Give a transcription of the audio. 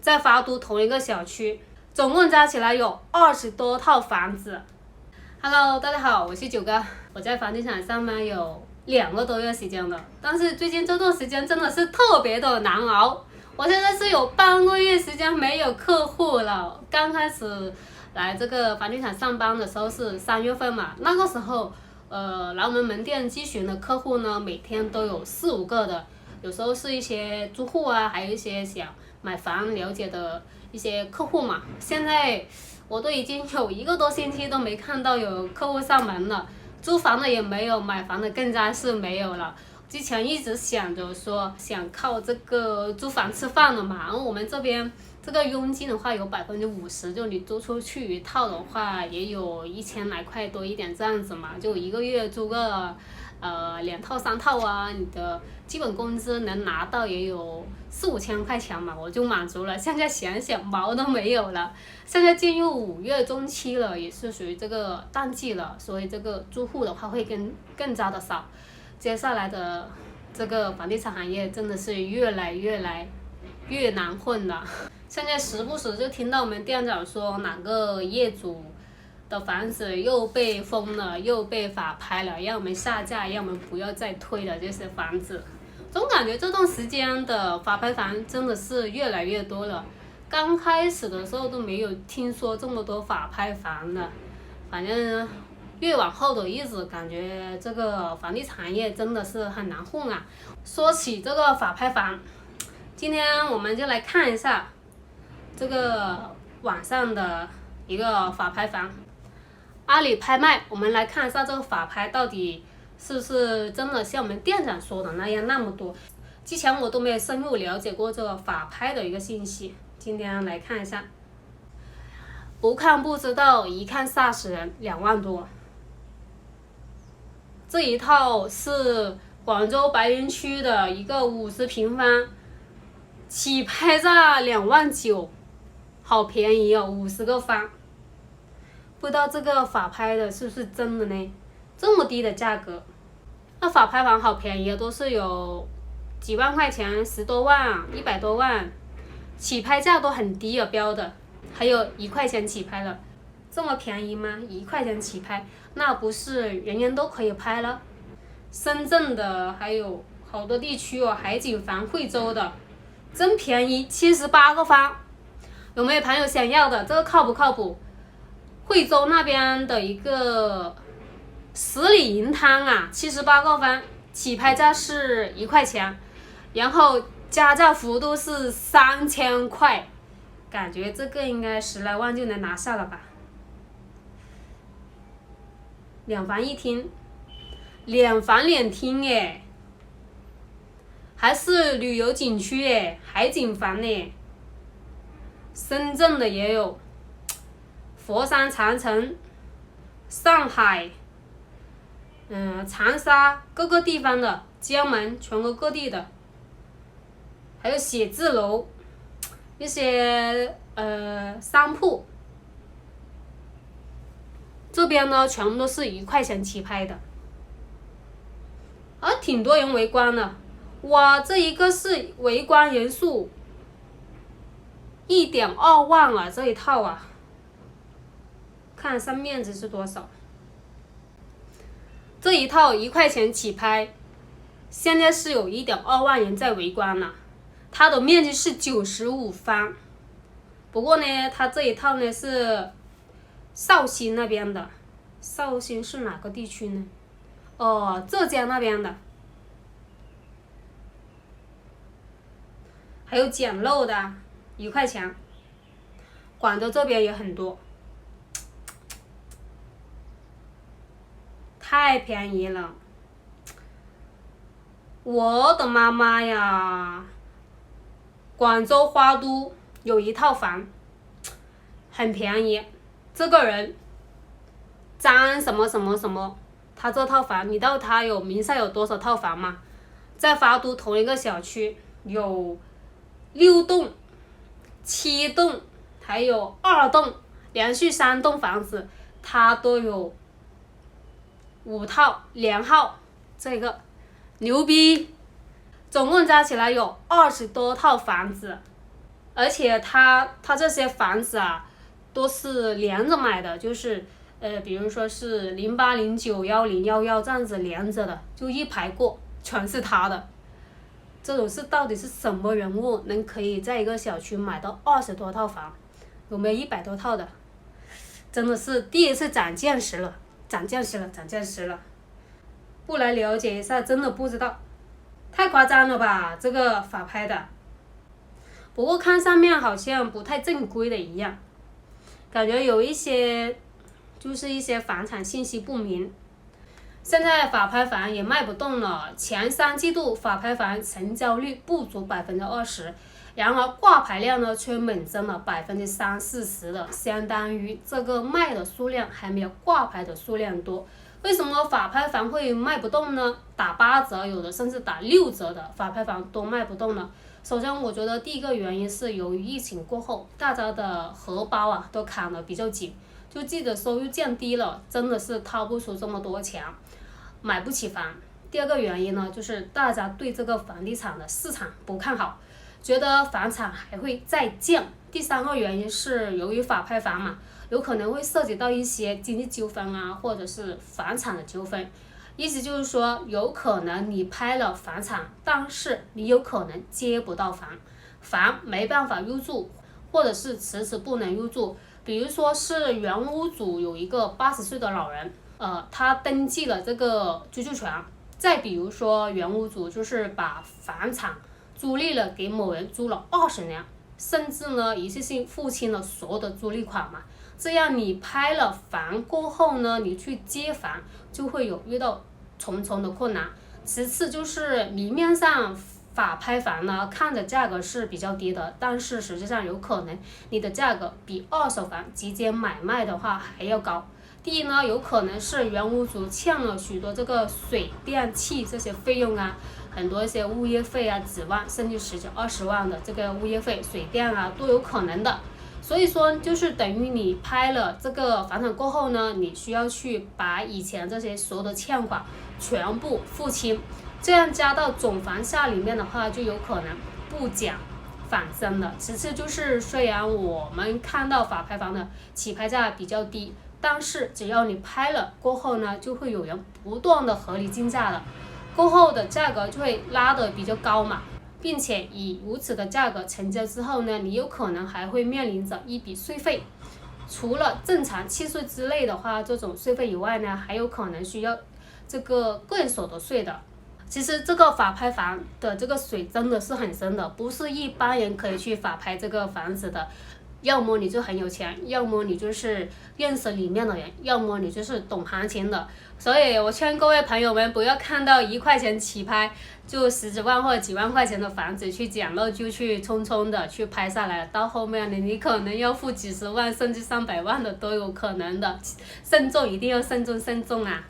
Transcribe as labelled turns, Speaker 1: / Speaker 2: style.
Speaker 1: 在华都同一个小区，总共加起来有20多套房子。Hello， 大家好，我是九哥，我在房地产上班有2个多月时间了，但是最近这段时间真的是特别的难熬。我现在是有半个月时间没有客户了。刚开始来这个房地产上班的时候是3月份嘛，那个时候来我们门店咨询的客户呢，每天都有4、5个的，有时候是一些租户啊，还有一些想买房了解的一些客户嘛。现在我都已经有1个多星期都没看到有客户上门了，租房的也没有，买房的更加是没有了。之前一直想着说想靠这个租房吃饭的嘛，然后我们这边这个佣金的话有50%，就你租出去一套的话也有1000来块多一点这样子嘛，就1个月租个2套3套啊，你的基本工资能拿到也有4、5千块钱嘛，我就满足了。现在想想毛都没有了。现在进入5月中期了，也是属于这个淡季了，所以这个租户的话会更加的少。接下来的这个房地产行业真的是越来越难混了。现在时不时就听到我们店长说哪个业主的房子又被封了，又被法拍了，让我们下架，让我们不要再推了这些房子。总感觉这段时间的法拍房真的是越来越多了。刚开始的时候都没有听说这么多法拍房的，反正越往后的日子，感觉这个房地产行业真的是很难混啊。说起这个法拍房，今天我们就来看一下这个网上的一个法拍房，阿里拍卖。我们来看一下这个法拍到底是不是真的像我们店长说的那样那么多。之前我都没有深入了解过这个法拍的一个信息，今天来看一下。不看不知道，一看吓死人，2万多。这一套是广州白云区的一个50平方，起拍价2万9，好便宜哦，50个方。不知道这个法拍的是不是真的呢？这么低的价格，那法拍房好便宜啊，都是有几万块钱，10多万、100多万，起拍价都很低啊，标的，还有1块钱起拍的。这么便宜吗？1块钱起拍，那不是人人都可以拍了？深圳的还有好多地区哦，海景房、惠州的，真便宜，78个方。有没有朋友想要的？这个靠不靠谱？惠州那边的一个十里银汤啊，78个方，起拍价是1块钱，然后加价幅度是3000块，感觉这个应该10来万就能拿下了吧。2房1厅，2房2厅耶，还是旅游景区耶，海景房耶。深圳的也有，佛山、长城、上海，长沙各个地方的，江门全国各地的，还有写字楼，一些商铺。这边呢，全部都是1块钱起拍的，挺多人围观的。哇，这一个是围观人数1.2万啊，这一套啊，看一下面积是多少。这一套1块钱起拍，现在是有1.2万人在围观了。它的面积是95方，不过呢，它这一套呢是绍兴那边的。绍兴是哪个地区呢？浙江那边的。还有简陋的1块钱，广州这边也很多，太便宜了。我的妈妈呀！广州花都有一套房，很便宜。这个人张什么什么什么，他这套房，你知道他有名下有多少套房吗？在花都同一个小区有6栋、7栋，还有2栋，连续3栋房子，他都有5套连号，这个牛逼！总共加起来有20多套房子，而且他这些房子啊，都是连着买的，就是比如说是08、09、10、11这样子连着的，就一排过，全是他的。这种是到底是什么人物能可以在一个小区买到20多套房？有没有100多套的？真的是第一次长见识了，长见识了，长见识了。不来了解一下，真的不知道，太夸张了吧？这个法拍的。不过看上面好像不太正规的一样，感觉有一些就是一些房产信息不明。现在法拍房也卖不动了，前3季度法拍房成交率不足20%，然而挂牌量呢却猛增了30-40%的，相当于这个卖的数量还没有挂牌的数量多。为什么法拍房会卖不动呢？打8折，有的甚至打6折的法拍房都卖不动了。首先，我觉得第一个原因是由于疫情过后，大家的荷包啊都砍得比较紧，就自己的收入降低了，真的是掏不出这么多钱，买不起房。第二个原因呢，就是大家对这个房地产的市场不看好，觉得房产还会再降。第三个原因是由于法拍房嘛，有可能会涉及到一些经济纠纷啊，或者是房产的纠纷。意思就是说，有可能你拍了房产，但是你有可能接不到房，房没办法入住，或者是迟迟不能入住。比如说是原屋主有一个80岁的老人，他登记了这个居住权。再比如说原屋主就是把房产租赁了给某人租了20年，甚至呢一次性付清了所有的租赁款嘛。这样你拍了房过后呢，你去接房就会遇到重重的困难。其次就是明面上法拍房呢看着价格是比较低的，但是实际上有可能你的价格比二手房直接买卖的话还要高。第一呢，有可能是原屋主欠了许多这个水电气这些费用啊，很多一些物业费啊，几万甚至10几20万的这个物业费、水电啊都有可能的。所以说就是等于你拍了这个房产过后呢，你需要去把以前这些所有的欠款全部付清，这样加到总房价里面的话，就有可能不减反增了。其次就是虽然我们看到法拍房的起拍价比较低，但是只要你拍了过后呢，就会有人不断的合理竞价了，过后的价格就会拉得比较高嘛。并且以如此的价格成交之后呢，你有可能还会面临着一笔税费，除了正常契税之类的话这种税费以外呢，还有可能需要这个个人所得税的。其实这个法拍房的这个水真的是很深的，不是一般人可以去法拍这个房子的。要么你就很有钱，要么你就是认识里面的人，要么你就是懂行情的。所以我劝各位朋友们不要看到1块钱起拍就10几万或者几万块钱的房子去捡漏，就去匆匆的去拍下来，到后面呢你可能要付几十万甚至300万的都有可能的。慎重，一定要慎重啊。